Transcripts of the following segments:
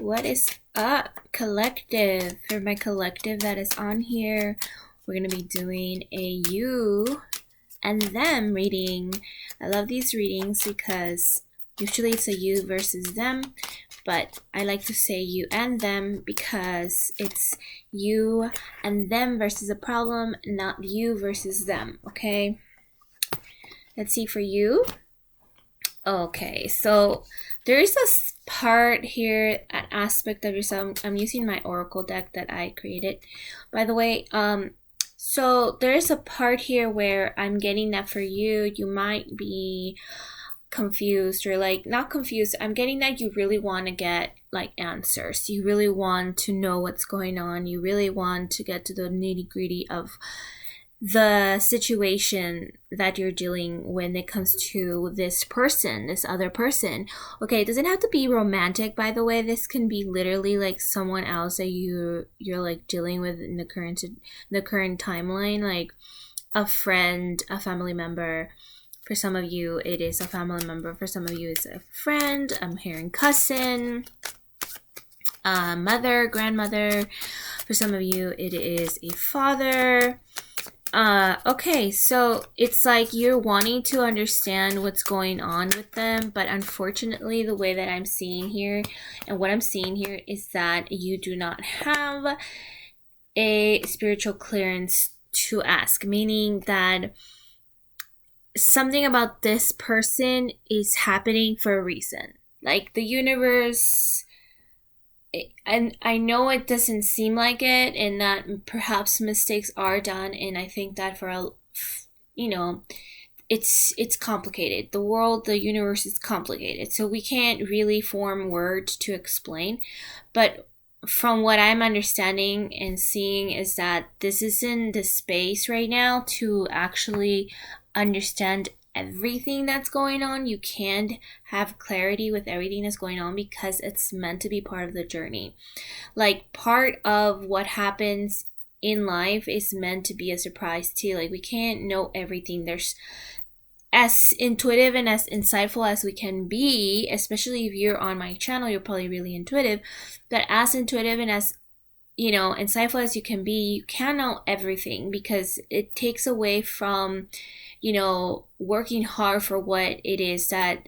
What is up, collective? For my collective that is on here, we're going to be doing a you and them reading. I love these readings because usually it's a you versus them, but I like to say you and them because it's you and them versus a problem, not you versus them, okay? Let's see for you. Okay, so there is a part here, an aspect of yourself. I'm using my oracle deck that I created, by the way. So there's a part here where I'm getting that for you, you might be confused, or like not confused. I'm getting that you really want to get like answers. You really want to know what's going on. You really want to get to the nitty-gritty of the situation that you're dealing when it comes to this person, this other person. Okay, it doesn't have to be romantic, by the way. This can be literally like someone else that you're like dealing with in the current timeline, like a friend, a family member. For some of you, it is a family member. For some of you, it's a friend. I'm hearing cousin, mother, grandmother. For some of you, it is a father. Okay, so it's like you're wanting to understand what's going on with them, but unfortunately the way that I'm seeing here and what I'm seeing here is that you do not have a spiritual clearance to ask, meaning that something about this person is happening for a reason. Like the universe, and I know it doesn't seem like it, and that perhaps mistakes are done, and I think that it's complicated. The world, the universe is complicated, so we can't really form words to explain. But from what I'm understanding and seeing is that this isn't the space right now to actually understand everything that's going on. You can't have clarity with everything that's going on because it's meant to be part of the journey. Like part of what happens in life is meant to be a surprise too. Like we can't know everything. There's as intuitive and as insightful as we can be, especially if you're on my channel, you're probably really intuitive, but as intuitive and as insightful as you can be, you can't know everything because it takes away from working hard for what it is that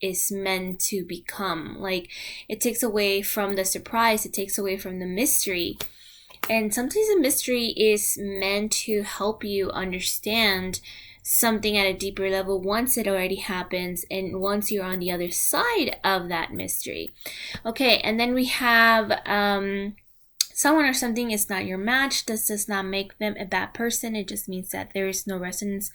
is meant to become. Like it takes away from the surprise, it takes away from the mystery. And sometimes the mystery is meant to help you understand something at a deeper level once it already happens and once you're on the other side of that mystery. Okay, and then we have someone or something is not your match. This does not make them a bad person. It just means that there is no resonance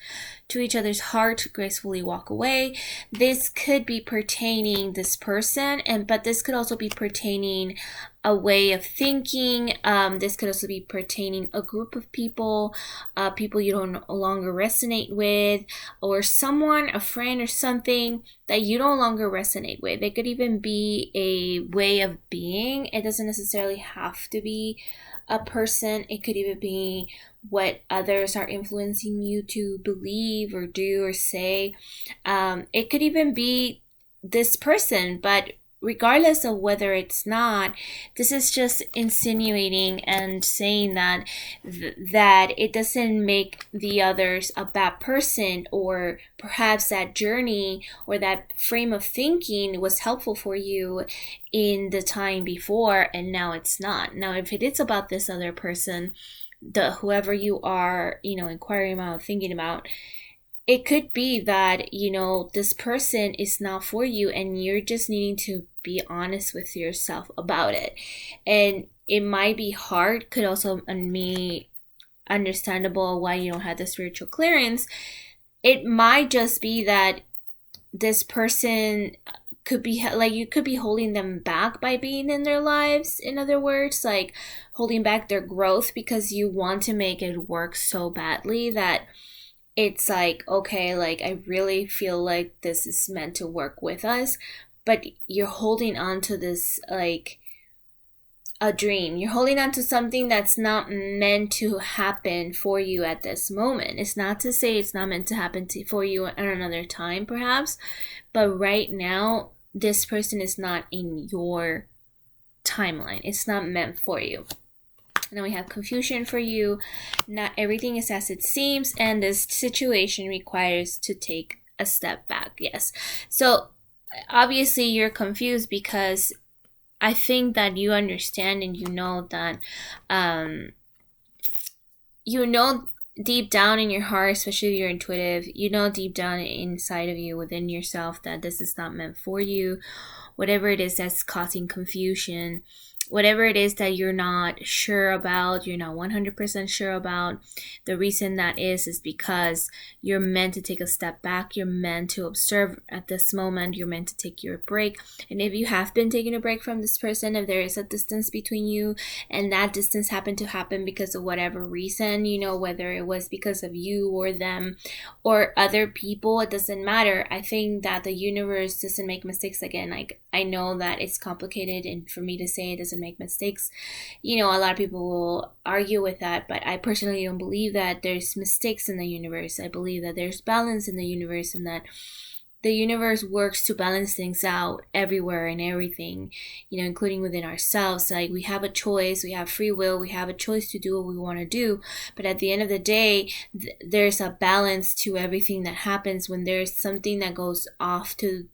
to each other's heart. Gracefully walk away. This could be pertaining this person, but this could also be pertaining a way of thinking. This could also be pertaining a group of people, people you don't no longer resonate with, or someone, a friend or something that you no longer resonate with. It could even be a way of being. It doesn't necessarily have to be a person. It could even be what others are influencing you to believe or do or say. It could even be this person, but regardless of whether it's not, this is just insinuating and saying that it doesn't make the others a bad person, or perhaps that journey or that frame of thinking was helpful for you in the time before and now it's not. Now if it is about this other person, whoever you are inquiring about, thinking about, it could be that this person is not for you and you're just needing to be honest with yourself about it. And it might be hard, could also be understandable why you don't have the spiritual clearance. It might just be that this person could be like, you could be holding them back by being in their lives. In other words, like holding back their growth because you want to make it work so badly that it's like, okay, like I really feel like this is meant to work with us, but you're holding on to this like a dream. You're holding on to something that's not meant to happen for you at this moment. It's not to say it's not meant to happen for you at another time, perhaps, but right now, this person is not in your timeline. It's not meant for you. Now we have confusion for you. Not everything is as it seems, and this situation requires to take a step back. Yes. So obviously you're confused because I think that you understand and you know that deep down in your heart, especially if you're intuitive, you know deep down inside of you, within yourself, that this is not meant for you. Whatever it is that's causing confusion, whatever it is that you're not sure about, you're not 100% sure about, the reason that is because you're meant to take a step back. You're meant to observe at this moment. You're meant to take your break. And if you have been taking a break from this person, if there is a distance between you and that distance happened to happen because of whatever reason, whether it was because of you or them or other people, it doesn't matter. I think that the universe doesn't make mistakes. Again, like, I know that it's complicated, and for me to say it doesn't make mistakes, a lot of people will argue with that, but I personally don't believe that there's mistakes in the universe. I believe that there's balance in the universe, and that the universe works to balance things out everywhere and everything, including within ourselves. Like, we have a choice, we have free will, we have a choice to do what we want to do. But at the end of the day, there's a balance to everything that happens. When there's something that goes off the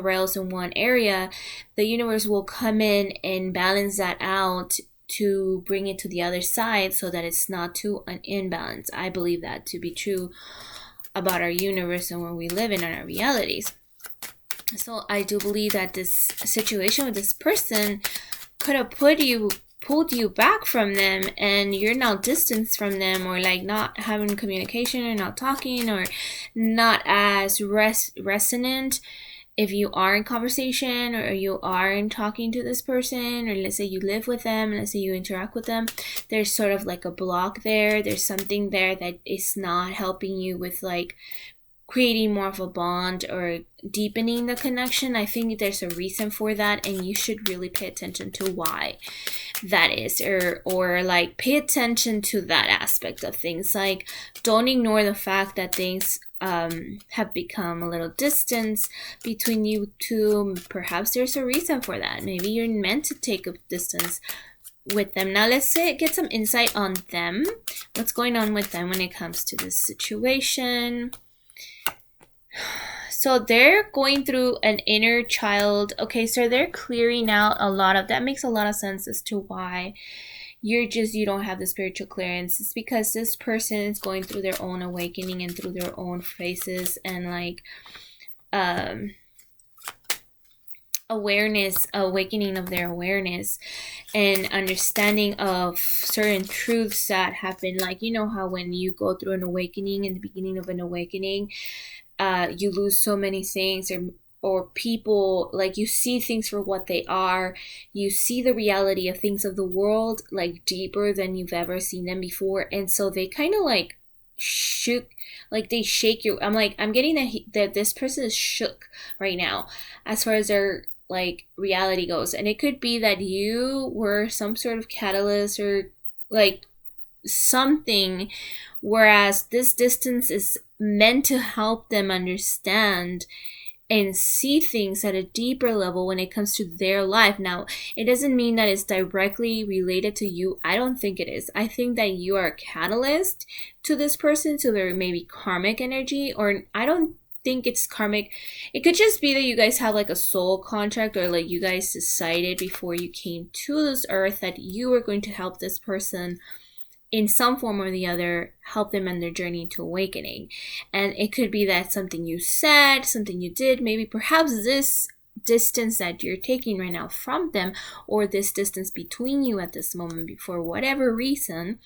rails in one area, the universe will come in and balance that out to bring it to the other side so that it's not to an imbalance. I believe that to be true about our universe and where we live in our realities. So I do believe that this situation with this person could have pulled you back from them, and you're now distanced from them, or like not having communication, or not talking, or not as resonant. If you are in conversation, or you are in talking to this person, or let's say you live with them, let's say you interact with them, there's sort of like a block there. There's something there that is not helping you with like creating more of a bond or deepening the connection. I think there's a reason for that, and you should really pay attention to why that is, or like pay attention to that aspect of things. Like, don't ignore the fact that things have become a little distance between you two. Perhaps there's a reason for that. Maybe you're meant to take a distance with them. Now let's get some insight on them. What's going on with them when it comes to this situation? So they're going through an inner child. Okay, so they're clearing out a lot of that. Makes a lot of sense as to why you don't have the spiritual clearance. It's because this person is going through their own awakening and through their own phases, and like awakening of their awareness and understanding of certain truths that happen. Like, how when you go through an awakening, in the beginning of an awakening, you lose so many things, or people, like, you see things for what they are. You see the reality of things of the world like deeper than you've ever seen them before, and so they kind of like shook, like they shake you. I'm getting that this person is shook right now as far as their like reality goes, and it could be that you were some sort of catalyst or like something, whereas this distance is meant to help them understand and see things at a deeper level when it comes to their life. Now, it doesn't mean that it's directly related to you. I don't think it is. I think that you are a catalyst to this person, to their maybe karmic energy, or I don't think it's karmic. It could just be that you guys have like a soul contract, or like you guys decided before you came to this earth that you were going to help this person in some form or the other, help them on their journey to awakening. And it could be that something you said, something you did, maybe perhaps this distance that you're taking right now from them, or this distance between you at this moment, for whatever reason,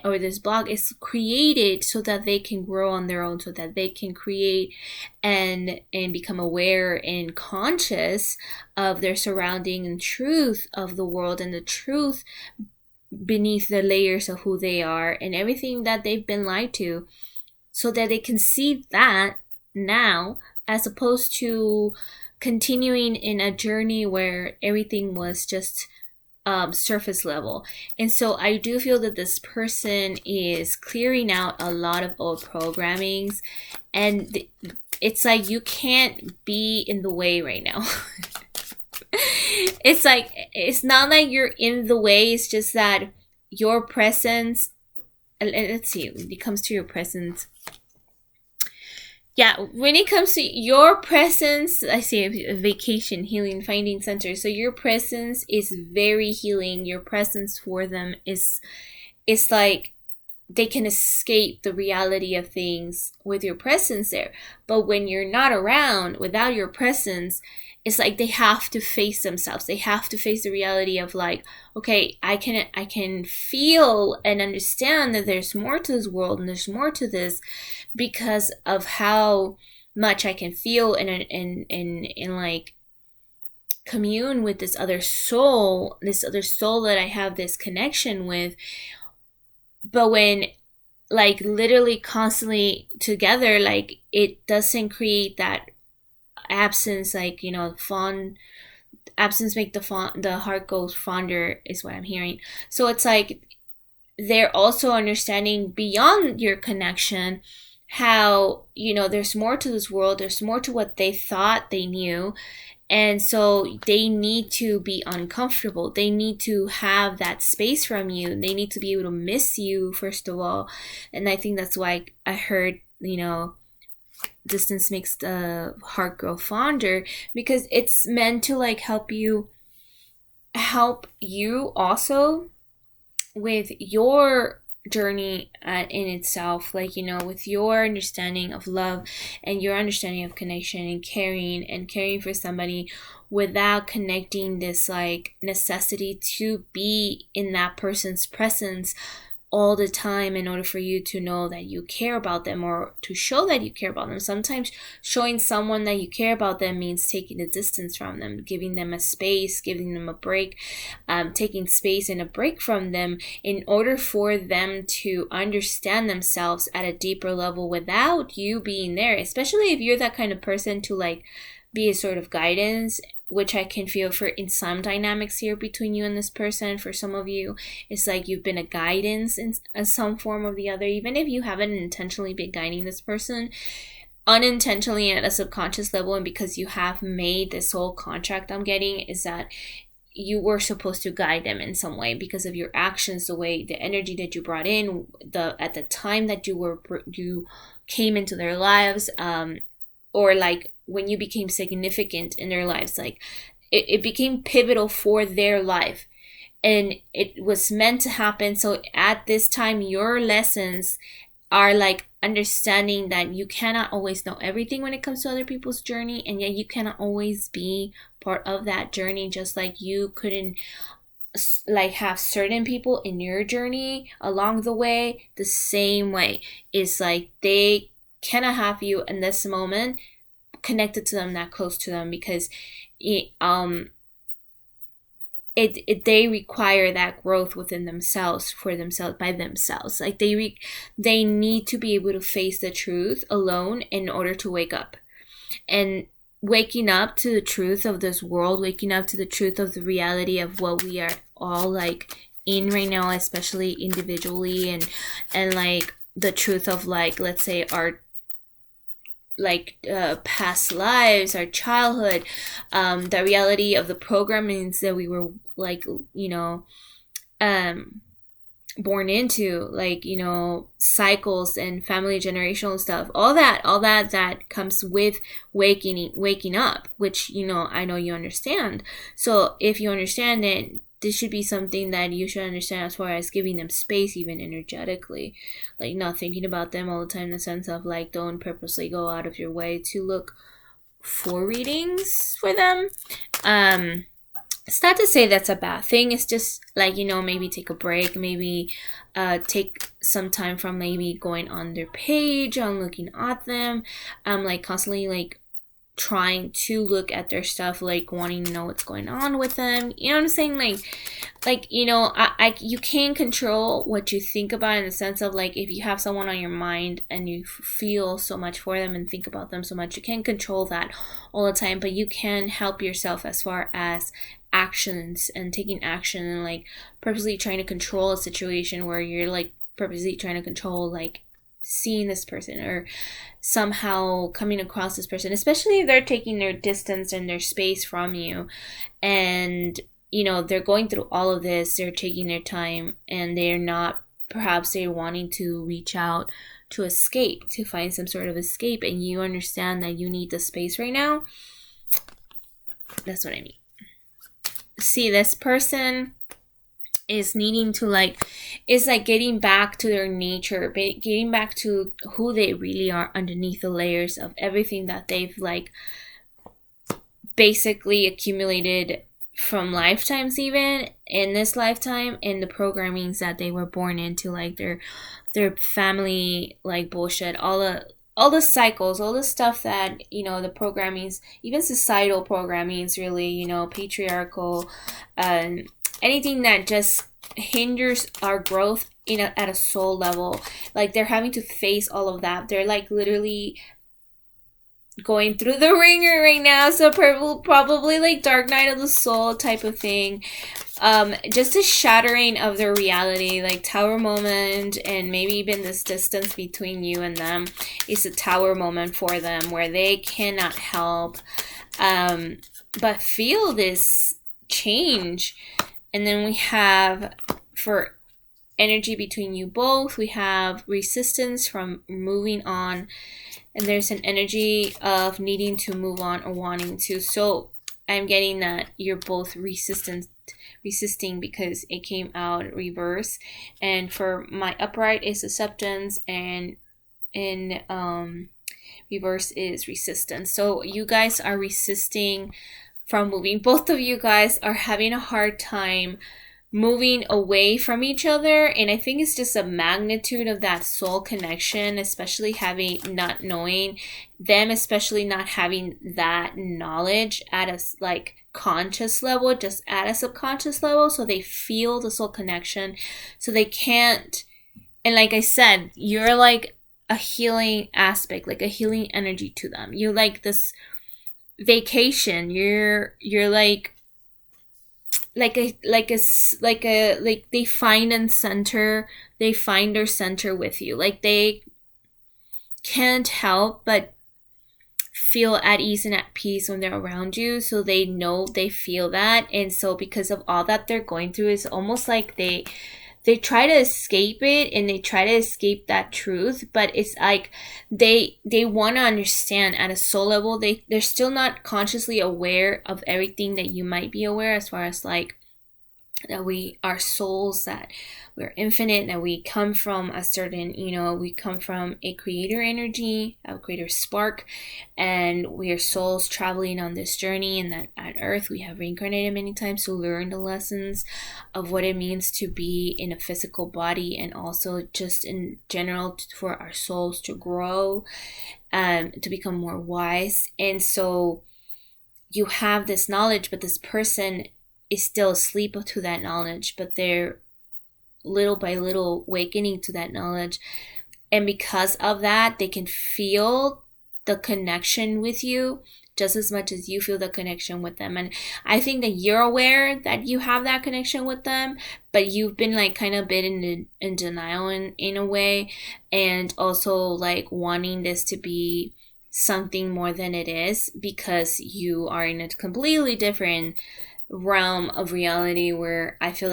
or this block is created so that they can grow on their own, so that they can create and become aware and conscious of their surrounding and truth of the world, and the truth beneath the layers of who they are and everything that they've been lied to, so that they can see that now, as opposed to continuing in a journey where everything was just surface level. And so I do feel that this person is clearing out a lot of old programmings, and it's like you can't be in the way right now. It's like, it's not like you're in the way, it's just that your presence, let's see, when it comes to your presence, yeah, when it comes to your presence, I see a vacation, healing, finding center. So your presence is very healing. Your presence for them is, it's like they can escape the reality of things with your presence there. But when you're not around, without your presence, it's like they have to face themselves. They have to face the reality of like, okay, I can feel and understand that there's more to this world and there's more to this, because of how much I can feel and like commune with this other soul that I have this connection with. But when like literally constantly together, like it doesn't create that absence, like, you know, fond absence make the heart goes fonder, is what I'm hearing. So it's like they're also understanding beyond your connection how, you know, there's more to this world, there's more to what they thought they knew. And so they need to be uncomfortable. They need to have that space from you. They need to be able to miss you, first of all. And I think that's why I heard, you know, distance makes the heart grow fonder, because it's meant to like help you also with your journey in itself, like, you know, with your understanding of love and your understanding of connection and caring for somebody, without connecting this like necessity to be in that person's presence all the time in order for you to know that you care about them, or to show that you care about them. Sometimes showing someone that you care about them means taking a distance from them, giving them a space, giving them a break, taking space and a break from them in order for them to understand themselves at a deeper level without you being there. Especially if you're that kind of person to like be a sort of guidance, which I can feel for in some dynamics here between you and this person. For some of you, it's like you've been a guidance in some form or the other, even if you haven't intentionally been guiding this person, unintentionally at a subconscious level. And because you have made this whole contract, I'm getting, is that you were supposed to guide them in some way because of your actions, the way, the energy that you brought in, at the time that you came into their lives, or like when you became significant in their lives, like it became pivotal for their life, and it was meant to happen. So at this time, your lessons are like understanding that you cannot always know everything when it comes to other people's journey, and yet you cannot always be part of that journey, just like you couldn't like have certain people in your journey along the way. The same way is like they cannot have you in this moment connected to them, that close to them, because they require that growth within themselves, for themselves, by themselves. Like they need to be able to face the truth alone in order to wake up. And waking up to the truth of this world, waking up to the truth of the reality of what we are all like in right now, especially individually, and like the truth of like, let's say our like past lives, our childhood, the reality of the programmings that we were like, you know, born into, like, you know, cycles and family generational stuff, all that comes with waking up, which, you know, I know you understand. So if you understand it, this should be something that you should understand as far as giving them space, even energetically, like not thinking about them all the time, in the sense of like, don't purposely go out of your way to look for readings for them. It's not to say that's a bad thing. It's just like, you know, maybe take a break, maybe take some time from maybe going on their page, on looking at them, like constantly like trying to look at their stuff, like wanting to know what's going on with them. You know what I'm saying? Like, you know, you can control what you think about, in the sense of like, if you have someone on your mind and you feel so much for them and think about them so much, you can't control that all the time, but you can help yourself as far as actions and taking action, and like purposely trying to control a situation where you're like purposely trying to control like seeing this person or somehow coming across this person, especially if they're taking their distance and their space from you, and they're going through all of this, they're taking their time, and perhaps they're wanting to reach out to escape, to find some sort of escape, and you understand that you need the space right now. That's what I mean. See, this person is needing to is getting back to their nature, getting back to who they really are underneath the layers of everything that they've basically accumulated from lifetimes, even in this lifetime, and the programmings that they were born into, their family bullshit, all the cycles, all the stuff that the programmings, even societal programmings, really, patriarchal, anything that just hinders our growth at a soul level. They're having to face all of that. They're literally going through the ringer right now, so probably Dark Night of the Soul type of thing. Just a shattering of their reality, tower moment, and maybe even this distance between you and them is a tower moment for them, where they cannot help but feel this change. And then we have, for energy between you both, we have resistance from moving on, and there's an energy of needing to move on or wanting to. So I'm getting that you're both resisting because it came out reverse. And for my upright is acceptance, and in reverse is resistance. So you guys are resisting from moving. Both of you guys are having a hard time moving away from each other, and I think it's just a magnitude of that soul connection, especially not knowing them, especially not having that knowledge at a conscious level, just at a subconscious level, so they feel the soul connection, so they can't. And like I said, you're a healing aspect, a healing energy to them. You this vacation, you're they find their center with you. They can't help but feel at ease and at peace when they're around you, so they know they feel that. And so because of all that they're going through, it's almost they try to escape it, and they try to escape that truth, but it's they want to understand at a soul level. They're still not consciously aware of everything that you might be aware, as far as that we are souls, that we're infinite, that we come from a certain, we come from a creator energy, a creator spark, and we are souls traveling on this journey, and that at earth we have reincarnated many times to learn the lessons of what it means to be in a physical body, and also just in general for our souls to grow and to become more wise. And so you have this knowledge, but this person is still asleep to that knowledge, but they're little by little awakening to that knowledge. And because of that, they can feel the connection with you just as much as you feel the connection with them. And I think that you're aware that you have that connection with them, but you've been kind of a bit in denial in a way, and also wanting this to be something more than it is, because you are in a completely different realm of reality, where I feel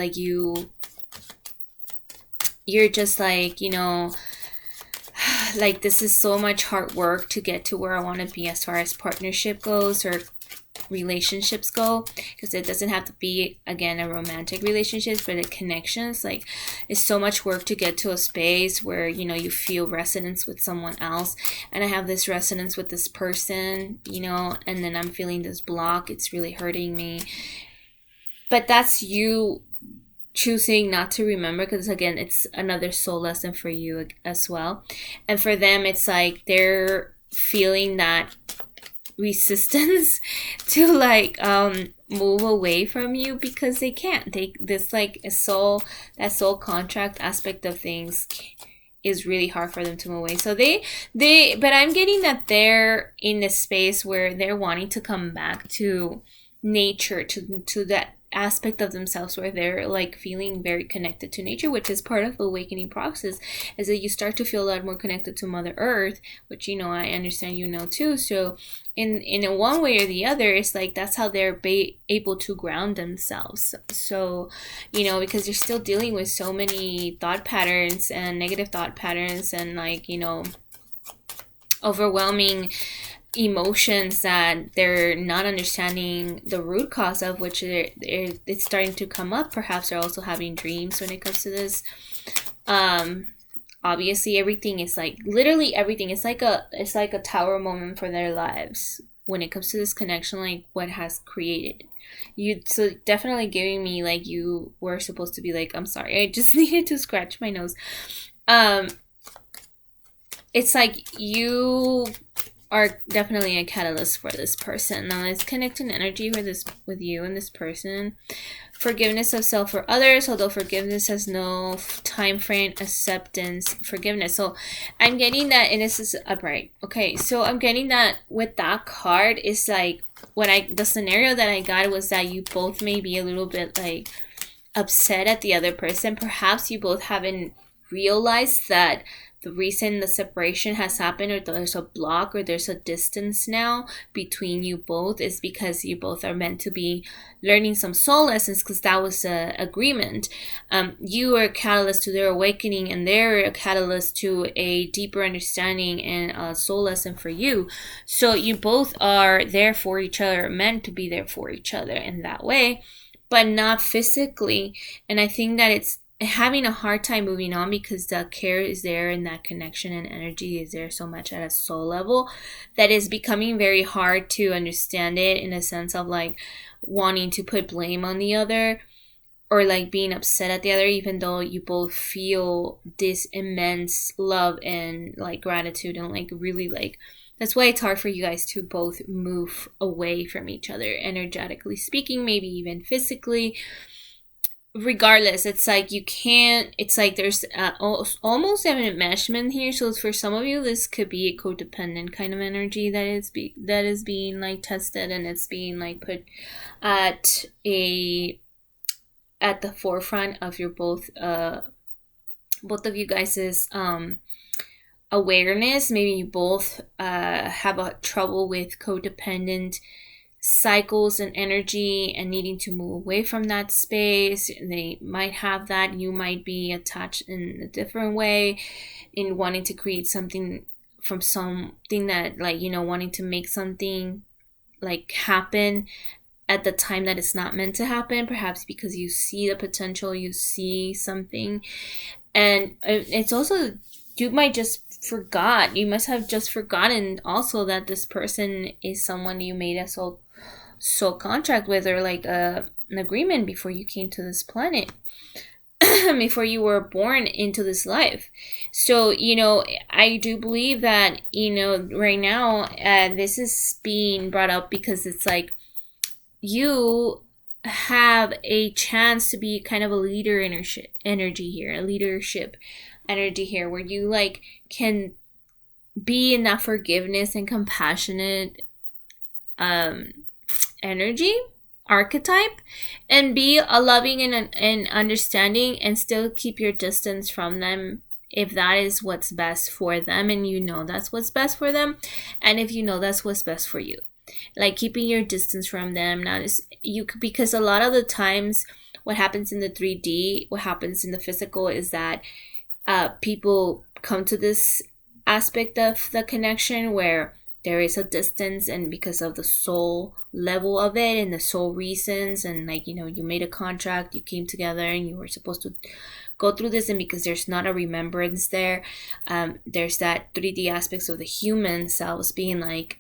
you're just this is so much hard work to get to where I want to be as far as partnership goes, or relationships go, because it doesn't have to be, again, a romantic relationship, but the connections, it's so much work to get to a space where you feel resonance with someone else. And I have this resonance with this person, and then I'm feeling this block. It's really hurting me, but that's you choosing not to remember, because again, it's another soul lesson for you as well. And for them, it's they're feeling that resistance to move away from you, because they can't. That soul contract aspect of things is really hard for them to move away. So but I'm getting that they're in this space where they're wanting to come back to nature, to that aspect of themselves where they're like feeling very connected to nature, which is part of the awakening process, is that you start to feel a lot more connected to Mother Earth, which I understand too. So in a one way or the other, it's like that's how they're able to ground themselves. So because you're still dealing with so many thought patterns and negative thought patterns and like overwhelming emotions that they're not understanding the root cause of, which it's starting to come up. Perhaps they're also having dreams when it comes to this. Obviously everything is like, literally everything, it's like a tower moment for their lives when it comes to this connection, like what has created you. So definitely giving me like you were supposed to be like, I'm sorry, I just needed to scratch my nose. It's like you are definitely a catalyst for this person. Now let's connect an energy with you and this person. Forgiveness of self or others, although forgiveness has no time frame. Acceptance, forgiveness. So I'm getting that, and this is upright. Okay, so I'm getting that with that card is like the scenario that I got was that you both may be a little bit like upset at the other person. Perhaps you both haven't realized that the reason the separation has happened, or there's a block, or there's a distance now between you both, is because you both are meant to be learning some soul lessons, because that was the agreement. You are a catalyst to their awakening, and they're a catalyst to a deeper understanding and a soul lesson for you. So you both are there for each other, meant to be there for each other in that way, but not physically. And I think that it's having a hard time moving on because the care is there and that connection and energy is there so much at a soul level that is becoming very hard to understand it, in a sense of like wanting to put blame on the other or like being upset at the other, even though you both feel this immense love and like gratitude and like really like, that's why it's hard for you guys to both move away from each other, energetically speaking, maybe even physically. Regardless, it's like you can't, it's like there's almost an enmeshment here. So for some of you, this could be a codependent kind of energy that is being like tested, and it's being like put at the forefront of your both of you guys's awareness. Maybe you both have a trouble with codependent cycles and energy and needing to move away from that space. They might have that. You might be attached in a different way, in wanting to create something from something that like wanting to make something like happen at the time that it's not meant to happen, perhaps because you see the potential, you see something. And it's also, you must have just forgotten also that this person is someone you made a soul contract with, or like an agreement before you came to this planet, before you were born into this life. So I do believe that right now this is being brought up because it's like you have a chance to be kind of a leader energy here, a leadership energy here, where you like can be in that forgiveness and compassionate energy archetype, and be a loving and understanding, and still keep your distance from them if that is what's best for them, and that's what's best for them, and if that's what's best for you, like keeping your distance from them. Because a lot of the times what happens in the 3D, what happens in the physical, is that people come to this aspect of the connection where there is a distance, and because of the soul level of it and the soul reasons, and like you made a contract, you came together and you were supposed to go through this, and because there's not a remembrance there, there's that 3D aspects of the human selves being like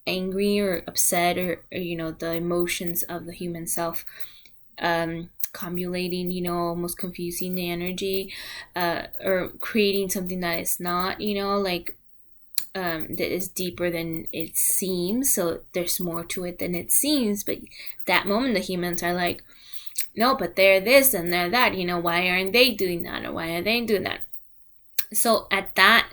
angry or upset, or the emotions of the human self cumulating, almost confusing the energy, or creating something that is not, that is deeper than it seems. So there's more to it than it seems. But that moment, the humans are like, no, but they're this and they're that. Why aren't they doing that? Or why are they doing that? So at that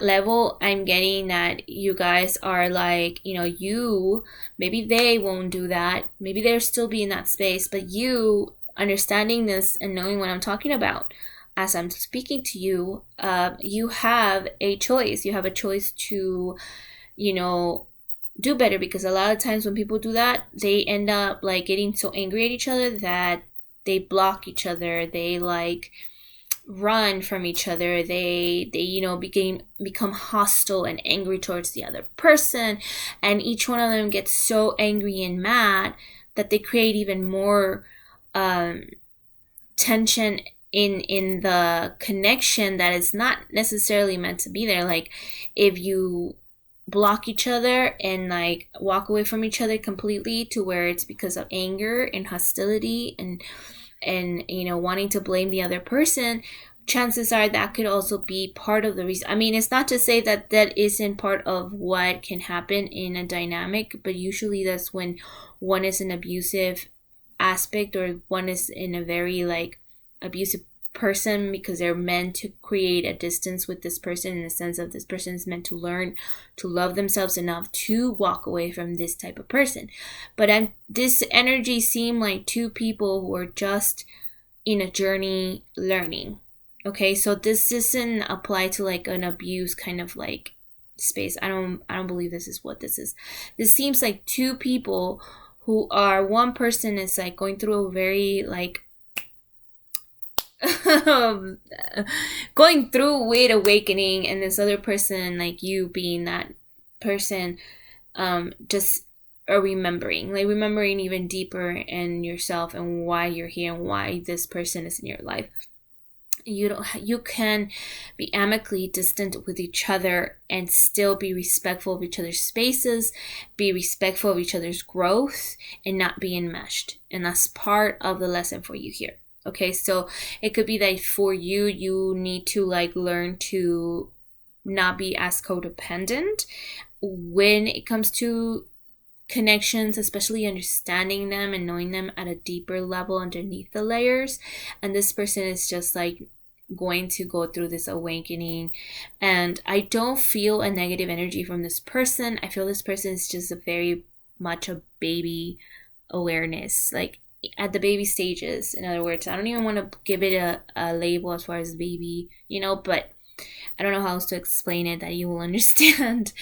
level, I'm getting that you guys are like, you, maybe they won't do that, maybe they'll still be in that space, but you understanding this and knowing what I'm talking about as I'm speaking to you, you have a choice. You have a choice to, do better, because a lot of times when people do that, they end up like getting so angry at each other that they block each other. They like run from each other. They become hostile and angry towards the other person, and each one of them gets so angry and mad that they create even more tension in the connection that is not necessarily meant to be there. Like, if you block each other and like walk away from each other completely to where it's because of anger and hostility and wanting to blame the other person, chances are that could also be part of the reason. I mean, it's not to say that that isn't part of what can happen in a dynamic, but usually that's when one is an abusive aspect, or one is in a very like abusive person, because they're meant to create a distance with this person, in the sense of this person is meant to learn to love themselves enough to walk away from this type of person. But this energy seemed like two people who are just in a journey learning. Okay, so this doesn't apply to like an abuse kind of like space. I don't believe this is what this is. This seems like two people who are, one person is like going through a very like going through weight awakening, and this other person, like you being that person, just remembering even deeper in yourself and why you're here and why this person is in your life. You can be amicably distant with each other and still be respectful of each other's spaces, be respectful of each other's growth, and not be enmeshed. And that's part of the lesson for you here. Okay, so it could be that for you need to like learn to not be as codependent when it comes to connections, especially understanding them and knowing them at a deeper level underneath the layers. And this person is just like going to go through this awakening, and I don't feel a negative energy from this person. I feel this person is just a very much a baby awareness, like at the baby stages. In other words, I don't even want to give it a label as far as baby, but I don't know how else to explain it that you will understand.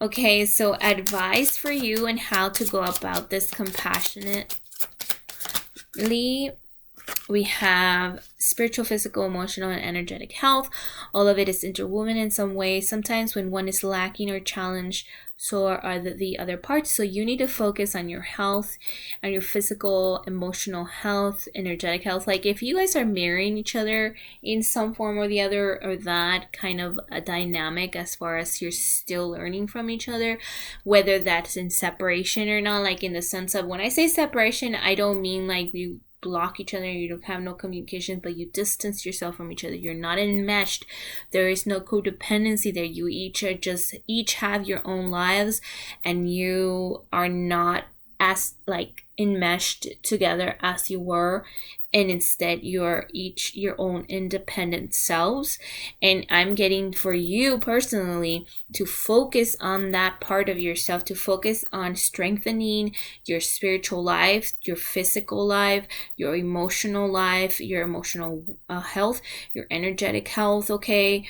Okay, so advice for you and how to go about this compassionately. We have spiritual, physical, emotional, and energetic health. All of it is interwoven in some way. Sometimes when one is lacking or challenged, so are the other parts. So you need to focus on your health, on your physical, emotional health, energetic health. Like if you guys are mirroring each other in some form or the other, or that kind of a dynamic as far as you're still learning from each other, whether that's in separation or not, like in the sense of, when I say separation, I don't mean like you block each other, you don't have no communication, but you distance yourself from each other. You're not enmeshed. There is no codependency there. You each have your own lives, and you are not as like enmeshed together as you were, and instead you're each your own independent selves. And I'm getting for you personally to focus on that part of yourself, to focus on strengthening your spiritual life, your physical life, your emotional life, your emotional health, your energetic health. Okay,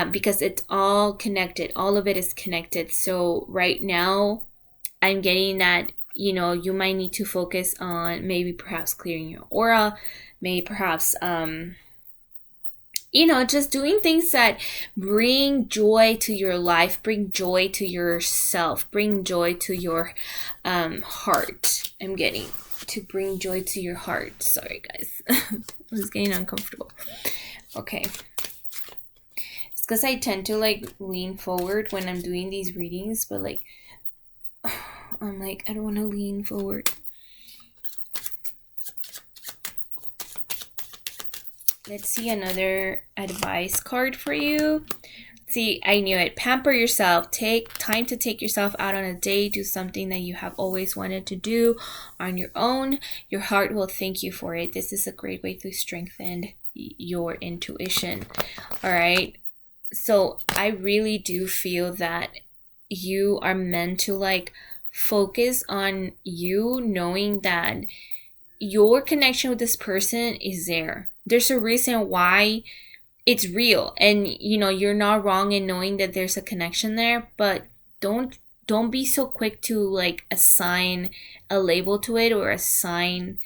because it's all connected. All of it is connected. So right now I'm getting that you might need to focus on maybe perhaps clearing your aura, maybe perhaps just doing things that bring joy to your life, bring joy to yourself, bring joy to your heart. I'm getting to bring joy to your heart. Sorry guys, I was getting uncomfortable. Okay, it's because I tend to like lean forward when I'm doing these readings, but like I'm like, I don't want to lean forward. Let's see another advice card for you. See, I knew it. Pamper yourself. Take time to take yourself out on a date. Do something that you have always wanted to do on your own. Your heart will thank you for it. This is a great way to strengthen your intuition. All right. So I really do feel that you are meant to like focus on you knowing that your connection with this person is there. There's a reason why it's real, and you know, you're not wrong in knowing that there's a connection there, but don't be so quick to like assign a label to it or assign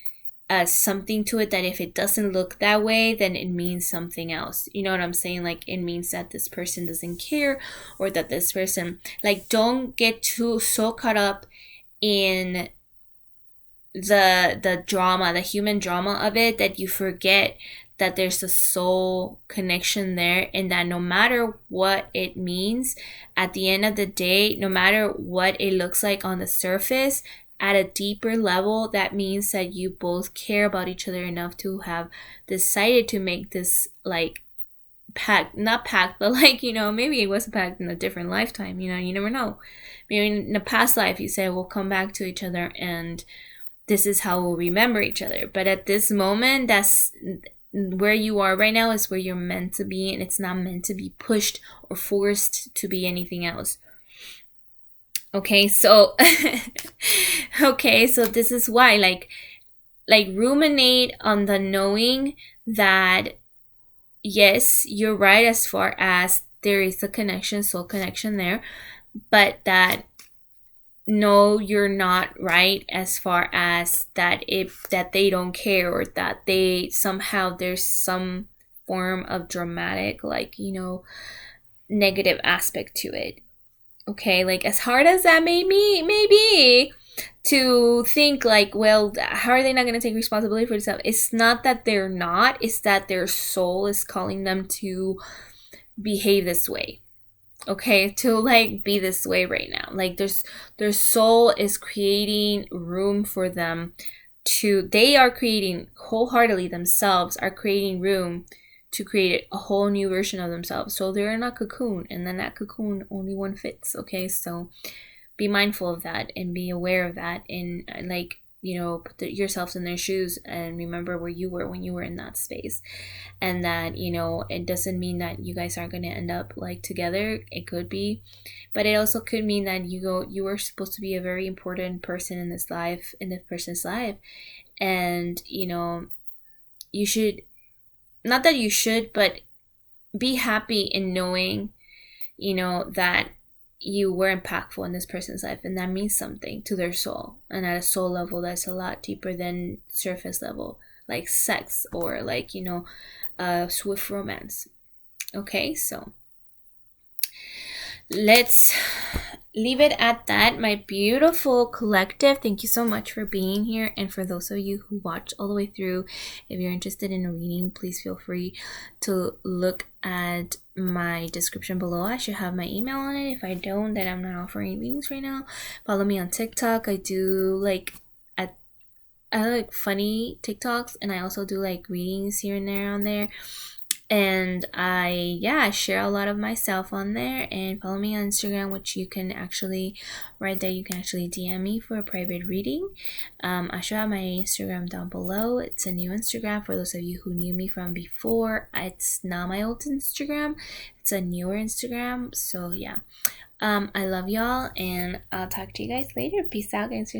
something to it that if it doesn't look that way, then it means something else. You know what I'm saying? Like it means that this person doesn't care, or that this person, like, don't get too so caught up in the drama, the human drama of it, that you forget that there's a soul connection there, and that no matter what it means, at the end of the day, no matter what it looks like on the surface, at a deeper level, that means that you both care about each other enough to have decided to make this like pact, not pact, but like, you know, maybe it was a pact in a different lifetime, you know, you never know. Maybe in a past life you say we'll come back to each other and this is how we'll remember each other. But at this moment, that's where you are right now, is where you're meant to be, and it's not meant to be pushed or forced to be anything else. Okay, so okay, so this is why like ruminate on the knowing that yes, you're right as far as there is a connection, soul connection there, but that no, you're not right as far as that they don't care, or that they somehow there's some form of dramatic, like, you know, negative aspect to it. Okay, like as hard as that may be to think like, well, how are they not going to take responsibility for themselves? It's not that they're not, it's that their soul is calling them to behave this way. Okay, to like be this way right now. Like their soul is creating room for them to, they are creating wholeheartedly, themselves are creating room to create a whole new version of themselves. So they're in a cocoon, and then that cocoon only one fits. Okay, so be mindful of that and be aware of that, and like, you know, put yourselves in their shoes and remember where you were when you were in that space. And that, you know, it doesn't mean that you guys aren't going to end up like together. It could be, but it also could mean that you were supposed to be a very important person in this person's life, and you know, you should, not that you should, but be happy in knowing, you know, that you were impactful in this person's life, and that means something to their soul, and at a soul level that's a lot deeper than surface level, like sex or like, you know, swift romance. Okay, so let's leave it at that, my beautiful collective. Thank you so much for being here, and for those of you who watched all the way through, if you're interested in a reading, please feel free to look at my description below. I should have my email on it. If I don't, then I'm not offering readings right now. Follow me on TikTok. I do like I like funny TikToks, and I also do like readings here and there on there. And I share a lot of myself on there. And follow me on Instagram, which you can actually, right there, you can actually DM me for a private reading. I should have my Instagram down below. It's a new Instagram for those of you who knew me from before. It's not my old Instagram. It's a newer Instagram. So yeah, I love y'all, and I'll talk to you guys later. Peace out, guys.